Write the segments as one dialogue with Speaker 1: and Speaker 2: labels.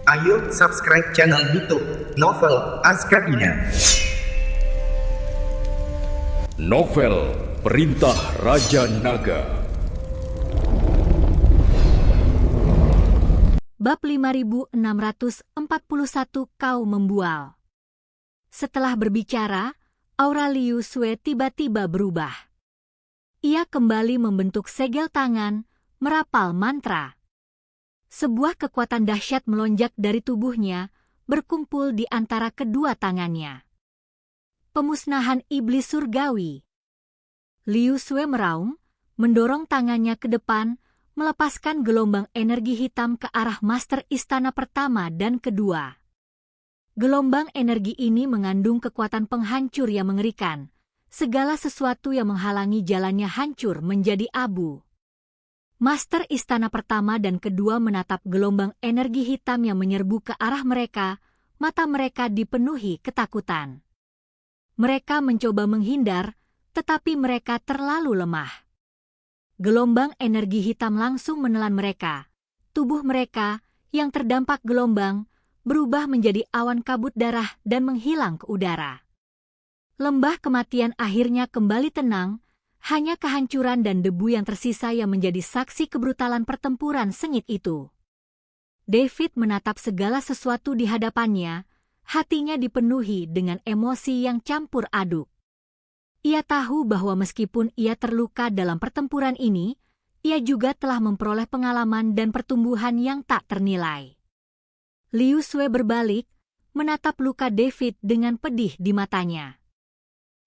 Speaker 1: Ayo subscribe channel YouTube Novel Azkabina.
Speaker 2: Novel Perintah Raja Naga.
Speaker 3: Bab 5641 Kau Membual. Setelah berbicara, aura Liu Sue tiba-tiba berubah. Ia kembali membentuk segel tangan, merapal mantra. Sebuah kekuatan dahsyat melonjak dari tubuhnya, berkumpul di antara kedua tangannya. Pemusnahan iblis surgawi. Liu Sue meraung, mendorong tangannya ke depan, melepaskan gelombang energi hitam ke arah Master Istana pertama dan kedua. Gelombang energi ini mengandung kekuatan penghancur yang mengerikan. Segala sesuatu yang menghalangi jalannya hancur menjadi abu. Master Istana pertama dan kedua menatap gelombang energi hitam yang menyerbu ke arah mereka, mata mereka dipenuhi ketakutan. Mereka mencoba menghindar, tetapi mereka terlalu lemah. Gelombang energi hitam langsung menelan mereka. Tubuh mereka, yang terdampak gelombang, berubah menjadi awan kabut darah dan menghilang ke udara. Lembah kematian akhirnya kembali tenang, hanya kehancuran dan debu yang tersisa yang menjadi saksi kebrutalan pertempuran sengit itu. David menatap segala sesuatu di hadapannya, hatinya dipenuhi dengan emosi yang campur aduk. Ia tahu bahwa meskipun ia terluka dalam pertempuran ini, ia juga telah memperoleh pengalaman dan pertumbuhan yang tak ternilai. Liu Sue berbalik, menatap luka David dengan pedih di matanya.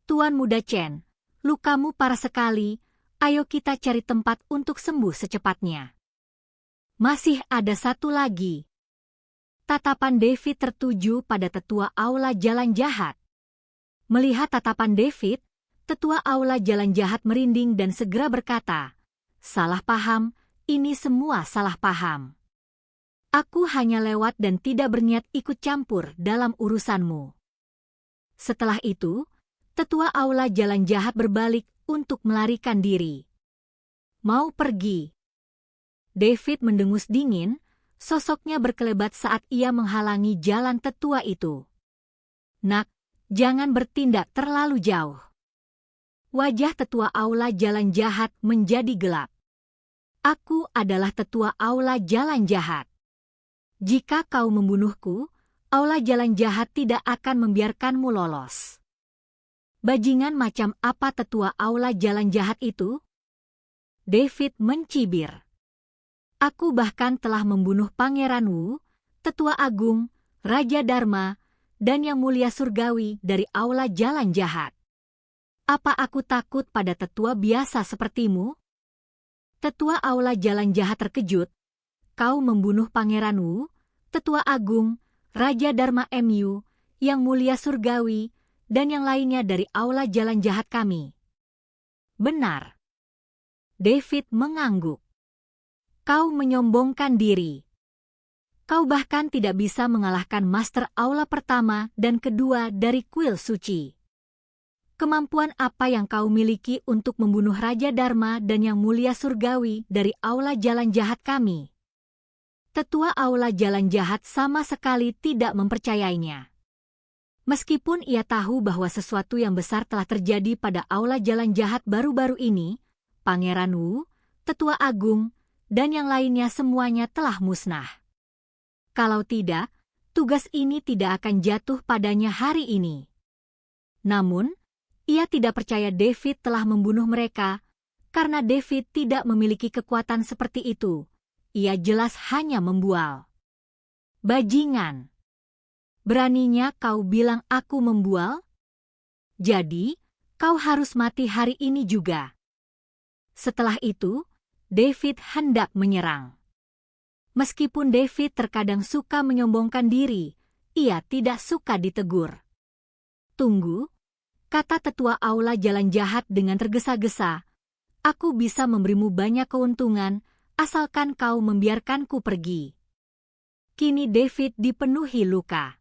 Speaker 3: Tuan Muda Chen, lukamu parah sekali, ayo kita cari tempat untuk sembuh secepatnya. Masih ada satu lagi. Tatapan David tertuju pada tetua Aula Jalan Jahat. Melihat tatapan David, tetua Aula Jalan Jahat merinding dan segera berkata, "Salah paham, ini semua salah paham. Aku hanya lewat dan tidak berniat ikut campur dalam urusanmu." Setelah itu, tetua Aula Jalan Jahat berbalik untuk melarikan diri. Mau pergi. David mendengus dingin, sosoknya berkelebat saat ia menghalangi jalan tetua itu. "Nak, jangan bertindak terlalu jauh." Wajah tetua Aula Jalan Jahat menjadi gelap. "Aku adalah tetua Aula Jalan Jahat. Jika kau membunuhku, Aula Jalan Jahat tidak akan membiarkanmu lolos." Bajingan macam apa tetua Aula Jalan Jahat itu? David mencibir. "Aku bahkan telah membunuh Pangeran Wu, Tetua Agung, Raja Dharma, dan Yang Mulia Surgawi dari Aula Jalan Jahat. Apa aku takut pada tetua biasa sepertimu?" Tetua Aula Jalan Jahat terkejut. "Kau membunuh Pangeran Wu, Tetua Agung, Raja Dharma MU, Yang Mulia Surgawi, dan yang lainnya dari Aula Jalan Jahat kami?" "Benar." David mengangguk. "Kau menyombongkan diri. Kau bahkan tidak bisa mengalahkan Master Aula pertama dan kedua dari kuil suci. Kemampuan apa yang kau miliki untuk membunuh Raja Dharma dan Yang Mulia Surgawi dari Aula Jalan Jahat kami?" Tetua Aula Jalan Jahat sama sekali tidak mempercayainya. Meskipun ia tahu bahwa sesuatu yang besar telah terjadi pada Aula Jalan Jahat baru-baru ini, Pangeran Wu, Tetua Agung, dan yang lainnya semuanya telah musnah. Kalau tidak, tugas ini tidak akan jatuh padanya hari ini. Namun, ia tidak percaya David telah membunuh mereka, karena David tidak memiliki kekuatan seperti itu. Ia jelas hanya membual. "Bajingan! Beraninya kau bilang aku membual? Jadi, kau harus mati hari ini juga." Setelah itu, David hendak menyerang. Meskipun David terkadang suka menyombongkan diri, ia tidak suka ditegur. "Tunggu," kata tetua Aula Jalan Jahat dengan tergesa-gesa. "Aku bisa memberimu banyak keuntungan, asalkan kau membiarkanku pergi." Kini David dipenuhi luka.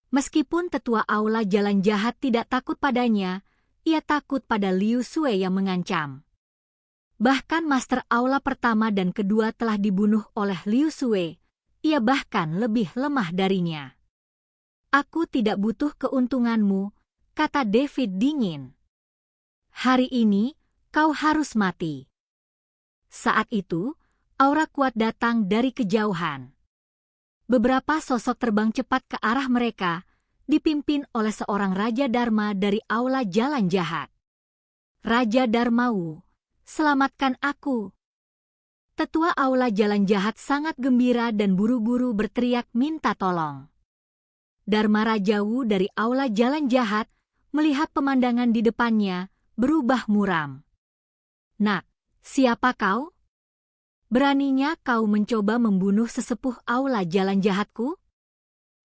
Speaker 3: Meskipun tetua Aula Jalan Jahat tidak takut padanya, ia takut pada Liu Sue yang mengancam. Bahkan Master Aula pertama dan kedua telah dibunuh oleh Liu Sue, ia bahkan lebih lemah darinya. Aku tidak butuh keuntunganmu, kata David dingin. Hari ini, kau harus mati. Saat itu, aura kuat datang dari kejauhan. Beberapa sosok terbang cepat ke arah mereka, dipimpin oleh seorang Raja Dharma dari Aula Jalan Jahat. Raja Dharmawu, selamatkan aku. Tetua Aula Jalan Jahat sangat gembira dan buru-buru berteriak minta tolong. Dharma Rajawu dari Aula Jalan Jahat melihat pemandangan di depannya berubah muram. Nak, siapa kau? Beraninya kau mencoba membunuh sesepuh Aula Jalan Jahatku?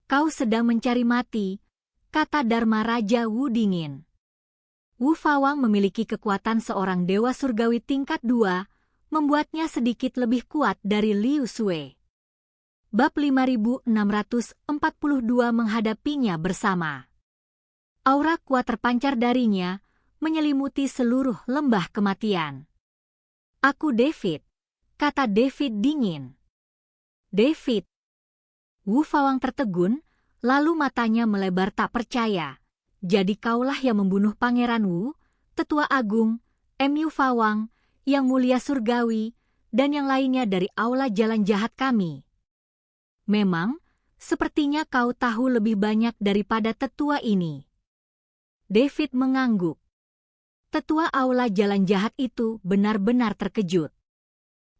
Speaker 3: Kau sedang mencari mati, kata Dharma Rajawu dingin. Wu Fawang memiliki kekuatan seorang dewa surgawi tingkat 2, membuatnya sedikit lebih kuat dari Liu Sui. Bab 5642 menghadapinya bersama. Aura kuat terpancar darinya, menyelimuti seluruh lembah kematian. Aku David, kata David dingin. David. Wu Fawang tertegun, lalu matanya melebar tak percaya. Jadi kaulah yang membunuh Pangeran Wu, Tetua Agung, Mu Fawang, Yang Mulia Surgawi, dan yang lainnya dari Aula Jalan Jahat kami. Memang, sepertinya kau tahu lebih banyak daripada tetua ini. David mengangguk. Tetua Aula Jalan Jahat itu benar-benar terkejut.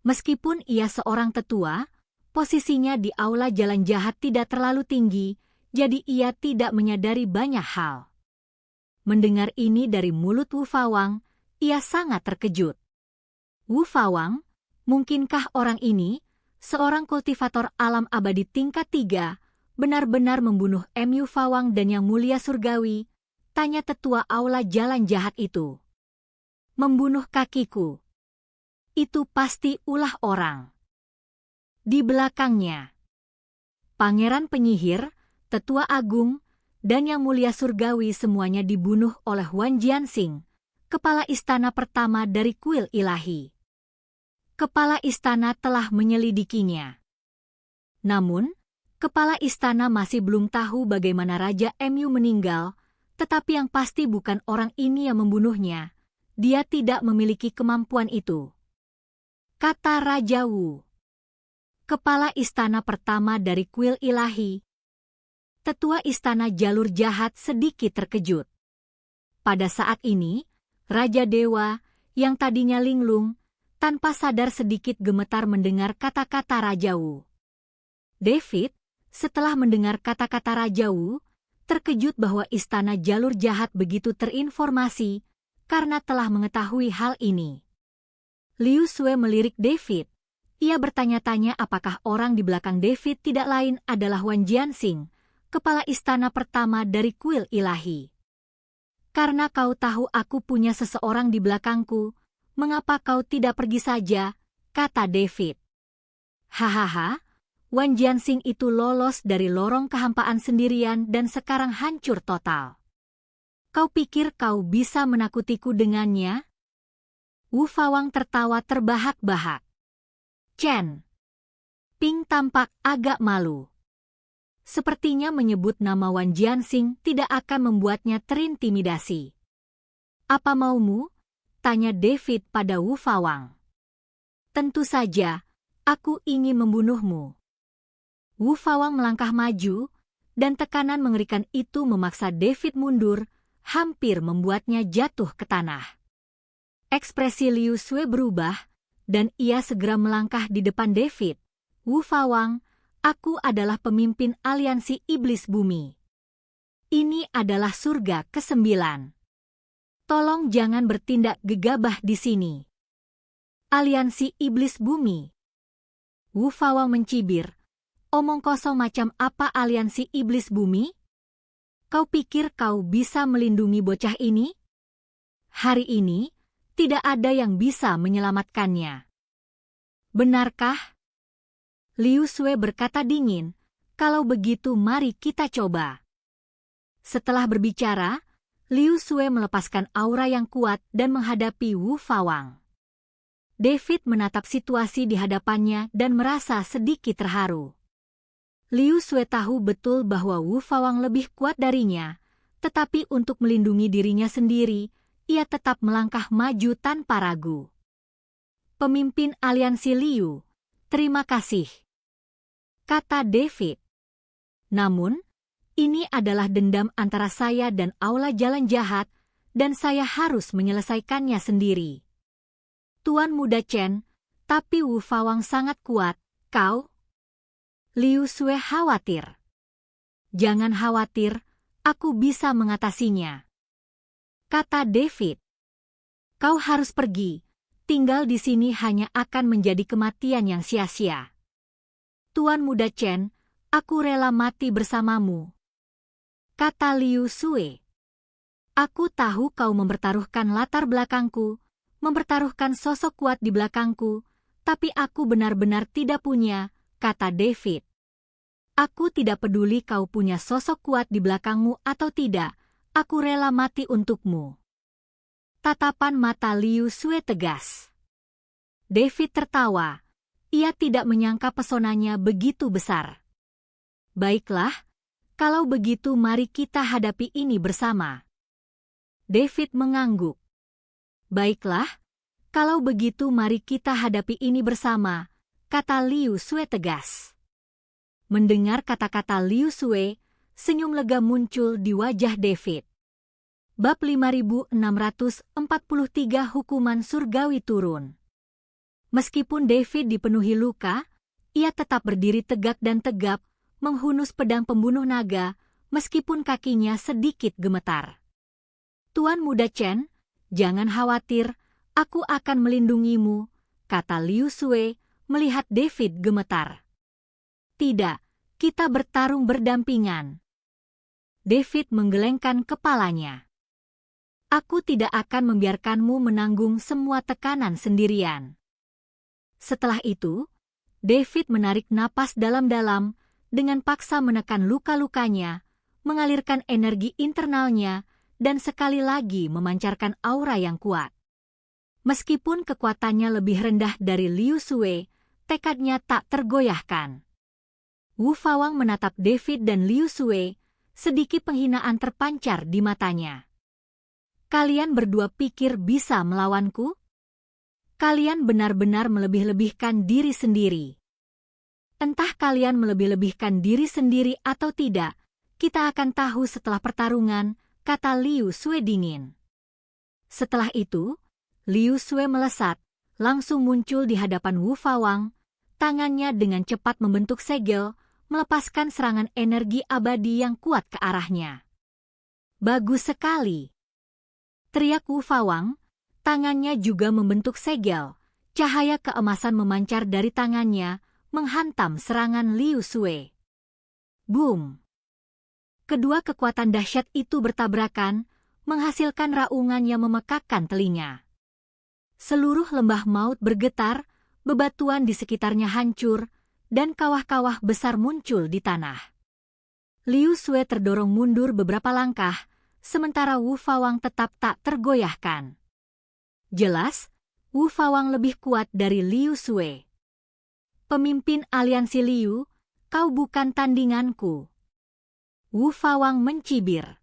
Speaker 3: Meskipun ia seorang tetua, posisinya di Aula Jalan Jahat tidak terlalu tinggi, jadi ia tidak menyadari banyak hal. Mendengar ini dari mulut Wu Fawang, ia sangat terkejut. Wu Fawang, mungkinkah orang ini, seorang kultivator alam abadi tingkat 3, benar-benar membunuh Mu Fawang dan Yang Mulia Surgawi? Tanya tetua Aula Jalan Jahat itu. Membunuh kakiku. Itu pasti ulah orang. Di belakangnya, Pangeran Penyihir, Tetua Agung, dan Yang Mulia Surgawi semuanya dibunuh oleh Wan Jianxing, kepala istana pertama dari kuil ilahi. Kepala istana telah menyelidikinya. Namun, kepala istana masih belum tahu bagaimana Raja Mu meninggal, tetapi yang pasti bukan orang ini yang membunuhnya. Dia tidak memiliki kemampuan itu. Kata Raja Wu. Kepala istana pertama dari kuil ilahi. Tetua istana jalur jahat sedikit terkejut. Pada saat ini, Raja Dewa, yang tadinya linglung, tanpa sadar sedikit gemetar mendengar kata-kata Raja Wu. David, setelah mendengar kata-kata Raja Wu, terkejut bahwa istana jalur jahat begitu terinformasi karena telah mengetahui hal ini. Liu Sui melirik David. Ia bertanya-tanya apakah orang di belakang David tidak lain adalah Wan Jianxing, kepala istana pertama dari kuil ilahi. Karena kau tahu aku punya seseorang di belakangku, mengapa kau tidak pergi saja, kata David. Hahaha, Wan Jianxing itu lolos dari lorong kehampaan sendirian dan sekarang hancur total. Kau pikir kau bisa menakutiku dengannya? Wu Fawang tertawa terbahak-bahak. Chen. Ping tampak agak malu. Sepertinya menyebut nama Wan Jianxing tidak akan membuatnya terintimidasi. Apa maumu? Tanya David pada Wu Fawang. Tentu saja, aku ingin membunuhmu. Wu Fawang melangkah maju, dan tekanan mengerikan itu memaksa David mundur, hampir membuatnya jatuh ke tanah. Ekspresi Liu Sui berubah, dan ia segera melangkah di depan David. Wu Fawang, aku adalah pemimpin aliansi iblis bumi. Ini adalah surga ke-9. Tolong jangan bertindak gegabah di sini. Aliansi iblis bumi. Wu Fawang mencibir. Omong kosong macam apa aliansi iblis bumi? Kau pikir kau bisa melindungi bocah ini? Hari ini, tidak ada yang bisa menyelamatkannya. Benarkah? Liu Sui berkata dingin, kalau begitu mari kita coba. Setelah berbicara, Liu Sui melepaskan aura yang kuat dan menghadapi Wu Fawang. David menatap situasi di hadapannya dan merasa sedikit terharu. Liu Sue tahu betul bahwa Wu Fawang lebih kuat darinya, tetapi untuk melindungi dirinya sendiri, ia tetap melangkah maju tanpa ragu. Pemimpin aliansi Liu, terima kasih, kata David. Namun, ini adalah dendam antara saya dan Aula Jalan Jahat, dan saya harus menyelesaikannya sendiri. Tuan Muda Chen, tapi Wu Fawang sangat kuat, kau? Liu Sue khawatir. Jangan khawatir, aku bisa mengatasinya, kata David. Kau harus pergi, tinggal di sini hanya akan menjadi kematian yang sia-sia. Tuan Muda Chen, aku rela mati bersamamu, kata Liu Sue. Aku tahu kau mempertaruhkan latar belakangku, mempertaruhkan sosok kuat di belakangku, tapi aku benar-benar tidak punya, kata David. Aku tidak peduli kau punya sosok kuat di belakangmu atau tidak, aku rela mati untukmu. Tatapan mata Liu Sue tegas. David tertawa, ia tidak menyangka pesonanya begitu besar. Baiklah, kalau begitu mari kita hadapi ini bersama. David mengangguk. Baiklah, kalau begitu mari kita hadapi ini bersama, kata Liu Sue tegas. Mendengar kata-kata Liu Sue, senyum lega muncul di wajah David. Bab 5643 Hukuman Surgawi Turun. Meskipun David dipenuhi luka, ia tetap berdiri tegak dan tegap, menghunus pedang pembunuh naga, meskipun kakinya sedikit gemetar. Tuan Muda Chen, jangan khawatir, aku akan melindungimu, kata Liu Sue, melihat David gemetar. Tidak, kita bertarung berdampingan. David menggelengkan kepalanya. Aku tidak akan membiarkanmu menanggung semua tekanan sendirian. Setelah itu, David menarik napas dalam-dalam, dengan paksa menekan luka-lukanya, mengalirkan energi internalnya, dan sekali lagi memancarkan aura yang kuat. Meskipun kekuatannya lebih rendah dari Liu Sue, tekadnya tak tergoyahkan. Wu Fawang menatap David dan Liu Sue, sedikit penghinaan terpancar di matanya. Kalian berdua pikir bisa melawanku? Kalian benar-benar melebih-lebihkan diri sendiri. Entah kalian melebih-lebihkan diri sendiri atau tidak, kita akan tahu setelah pertarungan, kata Liu Sue dingin. Setelah itu, Liu Sue melesat, langsung muncul di hadapan Wu Fawang, tangannya dengan cepat membentuk segel, melepaskan serangan energi abadi yang kuat ke arahnya. Bagus sekali, teriak Wu Fawang, tangannya juga membentuk segel, cahaya keemasan memancar dari tangannya, menghantam serangan Liu Sue. Boom! Kedua kekuatan dahsyat itu bertabrakan, menghasilkan raungan yang memekakkan telinga. Seluruh lembah maut bergetar, bebatuan di sekitarnya hancur, dan kawah-kawah besar muncul di tanah. Liu Sue terdorong mundur beberapa langkah, sementara Wu Fawang tetap tak tergoyahkan. Jelas, Wu Fawang lebih kuat dari Liu Sue. Pemimpin aliansi Liu, kau bukan tandinganku. Wu Fawang mencibir.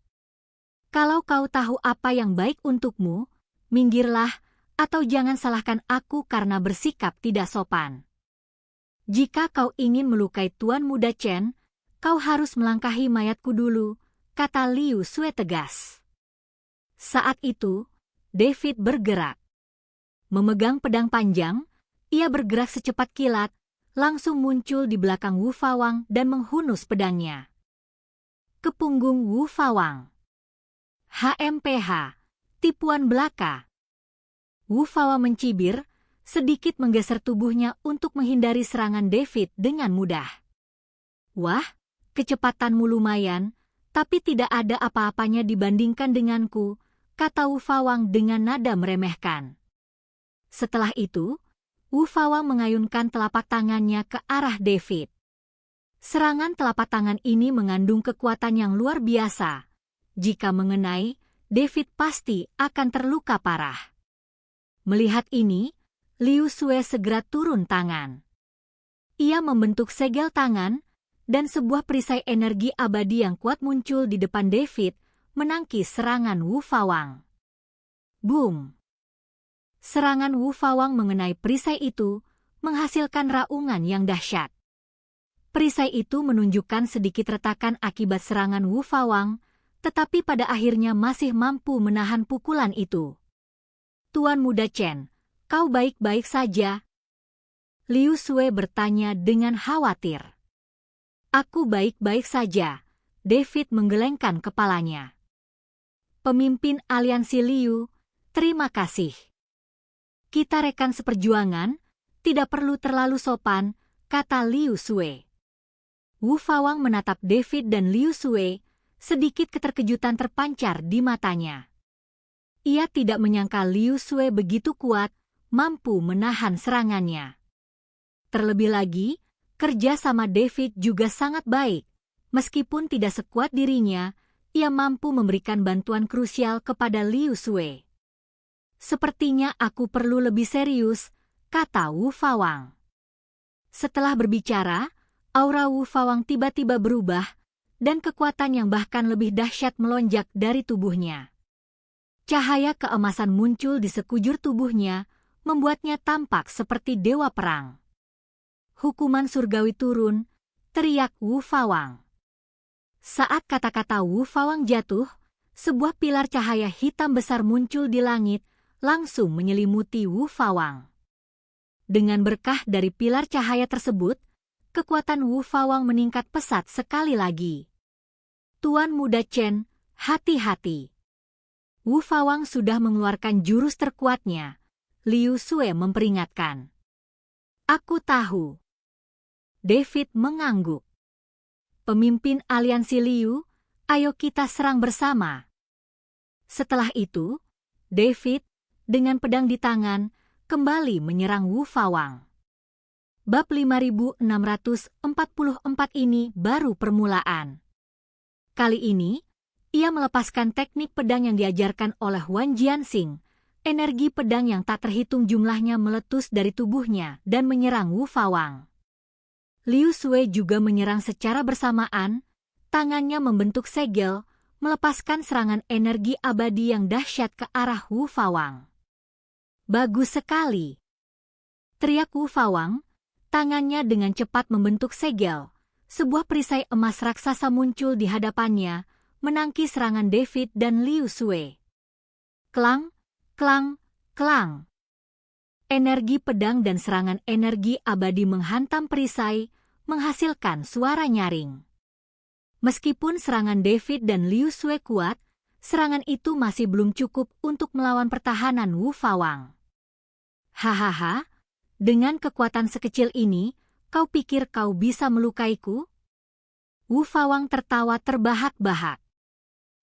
Speaker 3: Kalau kau tahu apa yang baik untukmu, minggirlah, atau jangan salahkan aku karena bersikap tidak sopan. Jika kau ingin melukai Tuan Muda Chen, kau harus melangkahi mayatku dulu, kata Liu Sue tegas. Saat itu, David bergerak. Memegang pedang panjang, ia bergerak secepat kilat, langsung muncul di belakang Wu Fawang dan menghunus pedangnya ke punggung Wu Fawang. HMPH, tipuan belaka. Wu Fawang mencibir, sedikit menggeser tubuhnya untuk menghindari serangan David dengan mudah. Wah, kecepatanmu lumayan, tapi tidak ada apa-apanya dibandingkan denganku, kata Wu Fawang dengan nada meremehkan. Setelah itu, Wu Fawang mengayunkan telapak tangannya ke arah David. Serangan telapak tangan ini mengandung kekuatan yang luar biasa. Jika mengenai, David pasti akan terluka parah. Melihat ini, Liu Sue segera turun tangan. Ia membentuk segel tangan, dan sebuah perisai energi abadi yang kuat muncul di depan David, menangkis serangan Wu Fawang. Boom! Serangan Wu Fawang mengenai perisai itu, menghasilkan raungan yang dahsyat. Perisai itu menunjukkan sedikit retakan akibat serangan Wu Fawang, tetapi pada akhirnya masih mampu menahan pukulan itu. Tuan Muda Chen, kau baik-baik saja? Liu Sue bertanya dengan khawatir. Aku baik-baik saja, David menggelengkan kepalanya. Pemimpin aliansi Liu, terima kasih. Kita rekan seperjuangan, tidak perlu terlalu sopan, kata Liu Sue. Wu Fawang menatap David dan Liu Sue, sedikit keterkejutan terpancar di matanya. Ia tidak menyangka Liu Sue begitu kuat, mampu menahan serangannya. Terlebih lagi, kerja sama David juga sangat baik. Meskipun tidak sekuat dirinya, ia mampu memberikan bantuan krusial kepada Liu Sue. Sepertinya aku perlu lebih serius, kata Wu Fawang. Setelah berbicara, aura Wu Fawang tiba-tiba berubah, dan kekuatan yang bahkan lebih dahsyat melonjak dari tubuhnya. Cahaya keemasan muncul di sekujur tubuhnya, membuatnya tampak seperti dewa perang. Hukuman surgawi turun, teriak Wu Fawang. Saat kata-kata Wu Fawang jatuh, sebuah pilar cahaya hitam besar muncul di langit, langsung menyelimuti Wu Fawang. Dengan berkah dari pilar cahaya tersebut, kekuatan Wu Fawang meningkat pesat sekali lagi. Tuan Muda Chen, hati-hati. Wu Fawang sudah mengeluarkan jurus terkuatnya. Liu Sue memperingatkan. Aku tahu. David mengangguk. Pemimpin aliansi Liu, ayo kita serang bersama. Setelah itu, David, dengan pedang di tangan, kembali menyerang Wu Fawang. Bab 5644 ini baru permulaan. Kali ini, ia melepaskan teknik pedang yang diajarkan oleh Wan Jianxing. Energi pedang yang tak terhitung jumlahnya meletus dari tubuhnya dan menyerang Wu Fawang. Liu Sue juga menyerang secara bersamaan, tangannya membentuk segel, melepaskan serangan energi abadi yang dahsyat ke arah Wu Fawang. Bagus sekali! Teriak Wu Fawang, tangannya dengan cepat membentuk segel. Sebuah perisai emas raksasa muncul di hadapannya, menangkis serangan David dan Liu Sue. Klang, klang, klang. Energi pedang dan serangan energi abadi menghantam perisai, menghasilkan suara nyaring. Meskipun serangan David dan Liu Sue kuat, serangan itu masih belum cukup untuk melawan pertahanan Wu Fawang. Hahaha, dengan kekuatan sekecil ini, kau pikir kau bisa melukaiku? Wu Fawang tertawa terbahak-bahak.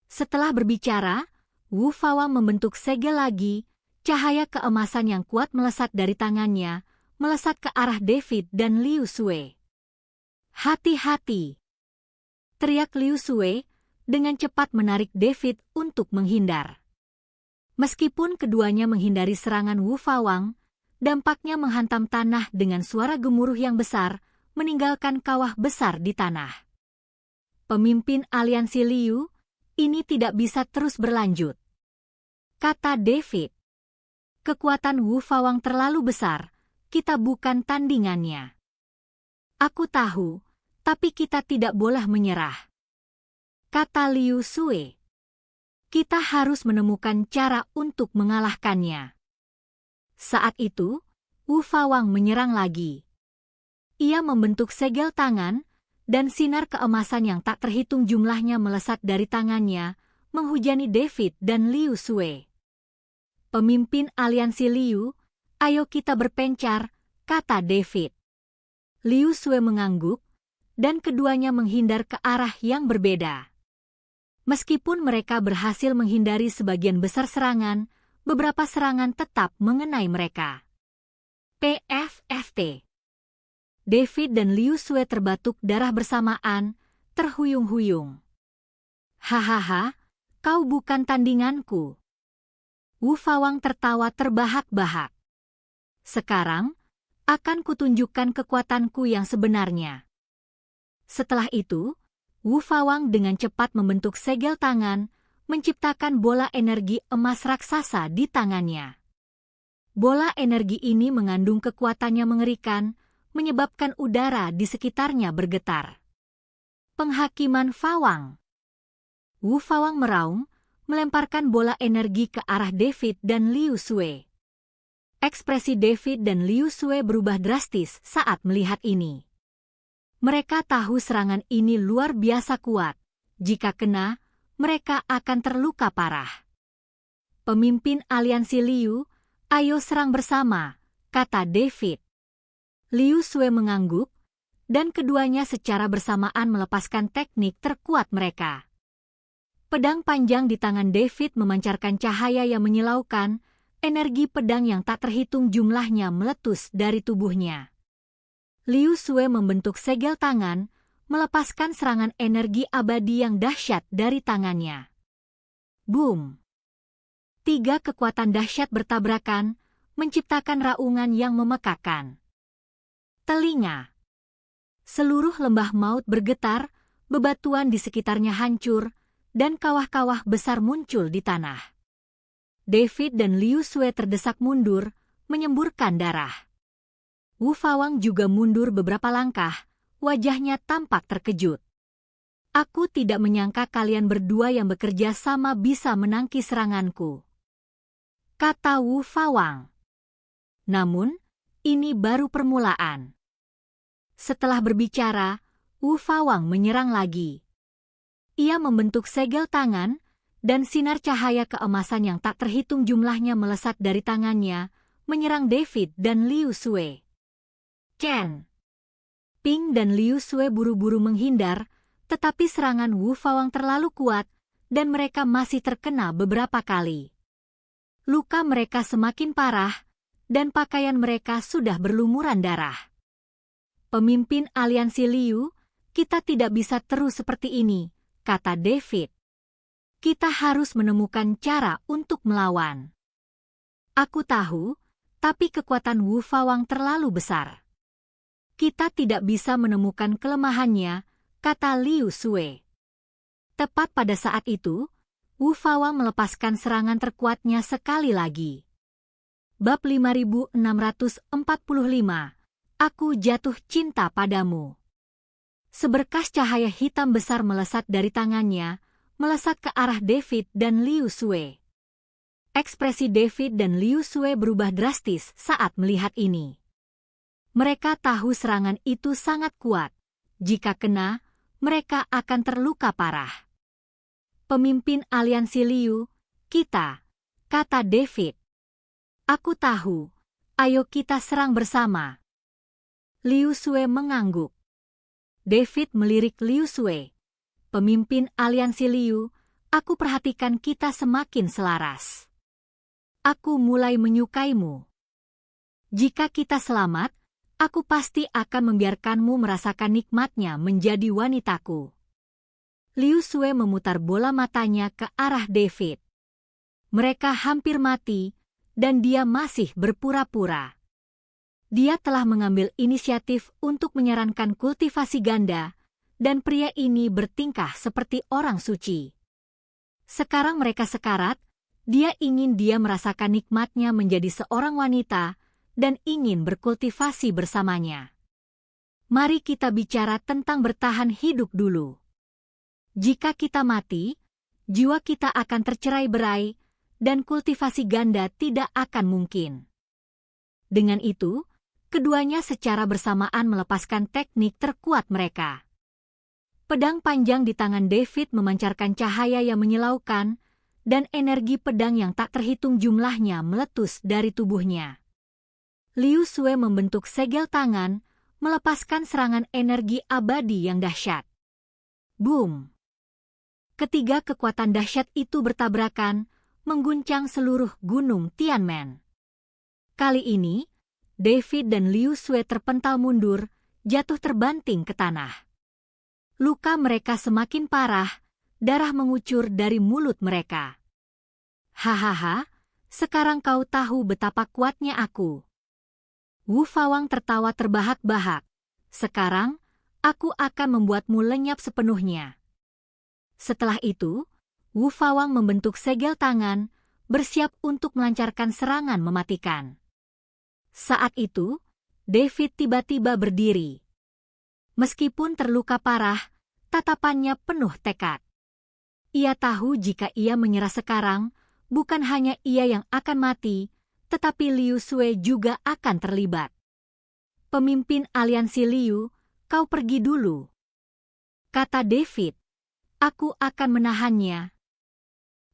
Speaker 3: Setelah berbicara, Wu Fawang membentuk segel lagi, cahaya keemasan yang kuat melesat dari tangannya, melesat ke arah David dan Liu Sue. Hati-hati! Teriak Liu Sue, dengan cepat menarik David untuk menghindar. Meskipun keduanya menghindari serangan Wu Fawang, dampaknya menghantam tanah dengan suara gemuruh yang besar, meninggalkan kawah besar di tanah. Pemimpin aliansi Liu, ini tidak bisa terus berlanjut. Kata David. Kekuatan Wu Fawang terlalu besar, kita bukan tandingannya. Aku tahu, tapi kita tidak boleh menyerah. Kata Liu Sue. Kita harus menemukan cara untuk mengalahkannya. Saat itu, Wu Fawang menyerang lagi. Ia membentuk segel tangan, dan sinar keemasan yang tak terhitung jumlahnya melesat dari tangannya, menghujani David dan Liu Sue. Pemimpin aliansi Liu, ayo kita berpencar, kata David. Liu Sue mengangguk, dan keduanya menghindar ke arah yang berbeda. Meskipun mereka berhasil menghindari sebagian besar serangan, beberapa serangan tetap mengenai mereka. PFFT. David dan Liu Sue terbatuk darah bersamaan, terhuyung-huyung. Hahaha, kau bukan tandinganku. Wu Fawang tertawa terbahak-bahak. Sekarang, akan kutunjukkan kekuatanku yang sebenarnya. Setelah itu, Wu Fawang dengan cepat membentuk segel tangan, menciptakan bola energi emas raksasa di tangannya. Bola energi ini mengandung kekuatannya mengerikan, menyebabkan udara di sekitarnya bergetar. Penghakiman Fawang. Wu Fawang meraung, melemparkan bola energi ke arah David dan Liu Sue. Ekspresi David dan Liu Sue berubah drastis saat melihat ini. Mereka tahu serangan ini luar biasa kuat. Jika kena, mereka akan terluka parah. Pemimpin aliansi Liu, ayo serang bersama, kata David. Liu Sue mengangguk, dan keduanya secara bersamaan melepaskan teknik terkuat mereka. Pedang panjang di tangan David memancarkan cahaya yang menyilaukan, energi pedang yang tak terhitung jumlahnya meletus dari tubuhnya. Liu Sue membentuk segel tangan, melepaskan serangan energi abadi yang dahsyat dari tangannya. Boom! 3 kekuatan dahsyat bertabrakan, menciptakan raungan yang memekakan. Telinga. Seluruh lembah maut bergetar, bebatuan di sekitarnya hancur, dan kawah-kawah besar muncul di tanah. David dan Liu Sue terdesak mundur, menyemburkan darah. Wu Fawang juga mundur beberapa langkah, wajahnya tampak terkejut. Aku tidak menyangka kalian berdua yang bekerja sama bisa menangkis seranganku, kata Wu Fawang. Namun, ini baru permulaan. Setelah berbicara, Wu Fawang menyerang lagi. Ia membentuk segel tangan, dan sinar cahaya keemasan yang tak terhitung jumlahnya melesat dari tangannya, menyerang David dan Liu Sue. Chen! Ping dan Liu Sue buru-buru menghindar, tetapi serangan Wu Fawang terlalu kuat, dan mereka masih terkena beberapa kali. Luka mereka semakin parah, dan pakaian mereka sudah berlumuran darah. Pemimpin aliansi Liu, kita tidak bisa terus seperti ini, kata David. Kita harus menemukan cara untuk melawan. Aku tahu, tapi kekuatan Wu Fawang terlalu besar. Kita tidak bisa menemukan kelemahannya, kata Liu Sue. Tepat pada saat itu, Wu Fawang melepaskan serangan terkuatnya sekali lagi. Bab 5645, Aku jatuh cinta padamu. Seberkas cahaya hitam besar melesat dari tangannya, melesat ke arah David dan Liu Sue. Ekspresi David dan Liu Sue berubah drastis saat melihat ini. Mereka tahu serangan itu sangat kuat. Jika kena, mereka akan terluka parah. Pemimpin aliansi Liu, kita, kata David. Aku tahu, ayo kita serang bersama. Liu Sue mengangguk. David melirik Liu Sue. Pemimpin aliansi Liu, aku perhatikan kita semakin selaras. Aku mulai menyukaimu. Jika kita selamat, aku pasti akan membiarkanmu merasakan nikmatnya menjadi wanitaku. Liu Sue memutar bola matanya ke arah David. Mereka hampir mati, dan dia masih berpura-pura. Dia telah mengambil inisiatif untuk menyarankan kultivasi ganda, dan pria ini bertingkah seperti orang suci. Sekarang mereka sekarat, dia ingin dia merasakan nikmatnya menjadi seorang wanita, dan ingin berkultivasi bersamanya. Mari kita bicara tentang bertahan hidup dulu. Jika kita mati, jiwa kita akan tercerai-berai, dan kultivasi ganda tidak akan mungkin. Dengan itu, keduanya secara bersamaan melepaskan teknik terkuat mereka. Pedang panjang di tangan David memancarkan cahaya yang menyilaukan, dan energi pedang yang tak terhitung jumlahnya meletus dari tubuhnya. Liu Sue membentuk segel tangan, melepaskan serangan energi abadi yang dahsyat. Boom! Ketiga kekuatan dahsyat itu bertabrakan, mengguncang seluruh gunung Tianmen. Kali ini, David dan Liu Sue terpental mundur, jatuh terbanting ke tanah. Luka mereka semakin parah, darah mengucur dari mulut mereka. Hahaha, sekarang kau tahu betapa kuatnya aku. Wu Fawang tertawa terbahak-bahak. Sekarang, aku akan membuatmu lenyap sepenuhnya. Setelah itu, Wu Fawang membentuk segel tangan, bersiap untuk melancarkan serangan mematikan. Saat itu, David tiba-tiba berdiri. Meskipun terluka parah, tatapannya penuh tekad. Ia tahu jika ia menyerah sekarang, bukan hanya ia yang akan mati, tetapi Liu Sui juga akan terlibat. Pemimpin aliansi Liu, kau pergi dulu, kata David. Aku akan menahannya.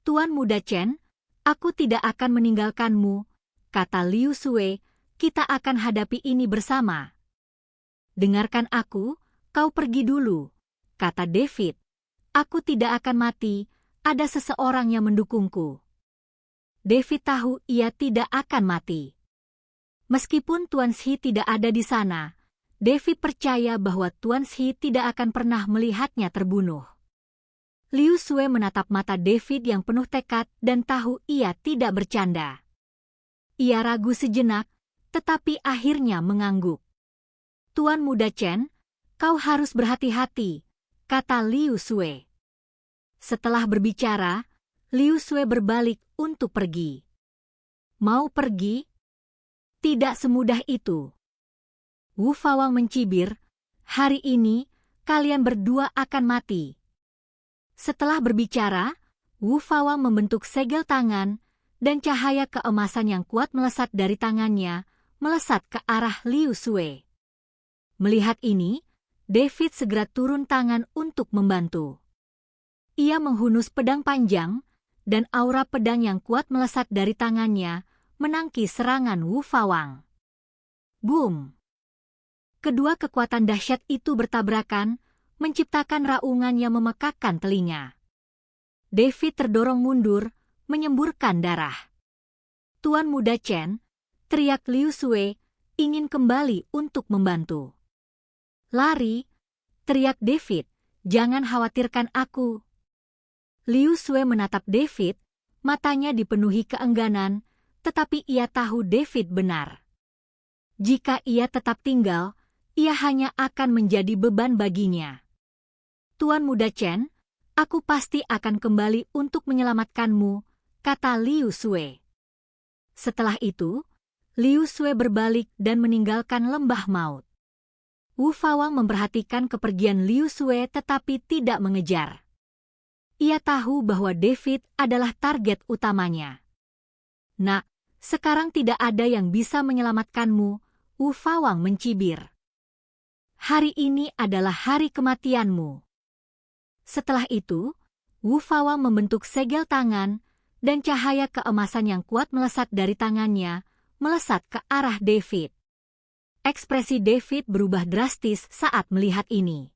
Speaker 3: Tuan Muda Chen, aku tidak akan meninggalkanmu, kata Liu Sui, kita akan hadapi ini bersama. Dengarkan aku, kau pergi dulu, kata David. Aku tidak akan mati, ada seseorang yang mendukungku. David tahu ia tidak akan mati. Meskipun Tuan Shi tidak ada di sana, David percaya bahwa Tuan Shi tidak akan pernah melihatnya terbunuh. Liu Sui menatap mata David yang penuh tekad dan tahu ia tidak bercanda. Ia ragu sejenak, tetapi akhirnya mengangguk. Tuan Muda Chen, kau harus berhati-hati, kata Liu Sui. Setelah berbicara, Liu Sui berbalik untuk pergi. Mau pergi? Tidak semudah itu. Wu Fawang mencibir, hari ini kalian berdua akan mati. Setelah berbicara, Wu Fawang membentuk segel tangan, dan cahaya keemasan yang kuat melesat dari tangannya, melesat ke arah Liu Sui. Melihat ini, David segera turun tangan untuk membantu. Ia menghunus pedang panjang, dan aura pedang yang kuat melesat dari tangannya, menangkis serangan Wu Fawang. Boom! Kedua kekuatan dahsyat itu bertabrakan, menciptakan raungan yang memekakkan telinga. David terdorong mundur, menyemburkan darah. Tuan Muda Chen, teriak Liu Sui, ingin kembali untuk membantu. Lari, teriak David, jangan khawatirkan aku. Liu Sui menatap David, matanya dipenuhi keengganan, tetapi ia tahu David benar. Jika ia tetap tinggal, ia hanya akan menjadi beban baginya. Tuan Muda Chen, aku pasti akan kembali untuk menyelamatkanmu, kata Liu Sui. Setelah itu, Liu Sui berbalik dan meninggalkan lembah maut. Wu Fawang memperhatikan kepergian Liu Sui tetapi tidak mengejar. Ia tahu bahwa David adalah target utamanya. Nak, sekarang tidak ada yang bisa menyelamatkanmu, Wu Fawang mencibir. Hari ini adalah hari kematianmu. Setelah itu, Wu Fawang membentuk segel tangan, dan cahaya keemasan yang kuat melesat dari tangannya, melesat ke arah David. Ekspresi David berubah drastis saat melihat ini.